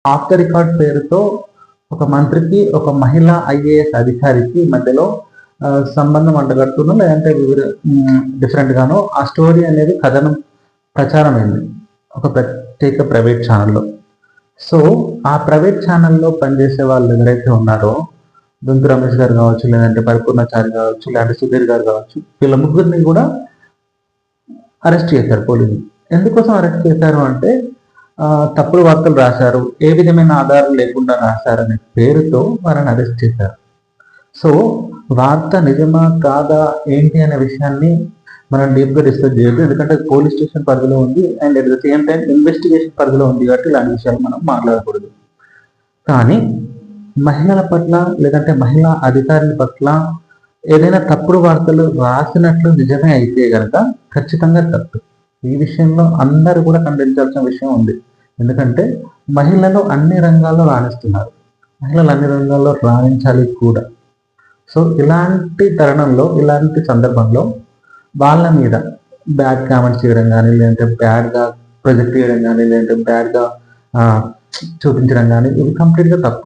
Of the record పేరుతో ఒక మంత్రికి ఒక మహిళా ఐఏఎస్ అధికారికి మధ్యలో సంబంధం అంటగడుతున్నా లేదంటే డిఫరెంట్ గానో ఆ స్టోరీ అనేది కథనం ప్రచారమైంది ఒక ప్రత్యేక ప్రైవేట్ ఛానల్లో. సో ఆ ప్రైవేట్ ఛానల్లో పనిచేసే వాళ్ళు ఎవరైతే ఉన్నారో దొంతు రమేష్ గారు కావచ్చు, లేదంటే పరిపూర్ణాచారి కావచ్చు, లేదంటే సుధీర్ గారు కావచ్చు, వీళ్ళ ముగ్గురిని కూడా అరెస్ట్ చేశారు పోలీసులు. ఎందుకోసం అరెస్ట్ చేశారు అంటే తప్పుడు వార్తలు రాశారు, ఏ విధమైన ఆధారం లేకుండా రాశారనే పేరుతో వారిని అరెస్ట్ చేశారు. సో వార్త నిజమా కాదా ఏంటి అనే విషయాన్ని మనం డీప్గా డిస్కస్ చేయొద్దు, ఎందుకంటే పోలీస్ స్టేషన్ పరిధిలో ఉంది and at the same time investigation పరిధిలో ఉంది కాబట్టి ఇలాంటి విషయాలు మనం మాట్లాడకూడదు. కానీ మహిళల పట్ల లేదంటే మహిళా అధికారుల పట్ల ఏదైనా తప్పుడు వార్తలు రాసినట్లు నిజమే అయితే కనుక ఖచ్చితంగా తప్పు. ఈ విషయంలో అందరూ కూడా ఖండించాల్సిన విషయం ఉంది. ఎందుకంటే మహిళలు అన్ని రంగాల్లో రాణిస్తున్నారు, మహిళలు అన్ని రంగాల్లో రాణించాలి కూడా. సో ఇలాంటి తరుణంలో, ఇలాంటి సందర్భంలో వాళ్ళ మీద బ్యాడ్ కామెంట్స్ చేయడం కానీ, లేదంటే బ్యాడ్గా ప్రొజెక్ట్ చేయడం కానీ, లేదంటే బ్యాడ్గా చూపించడం కానీ ఇవి కంప్లీట్గా తప్పు.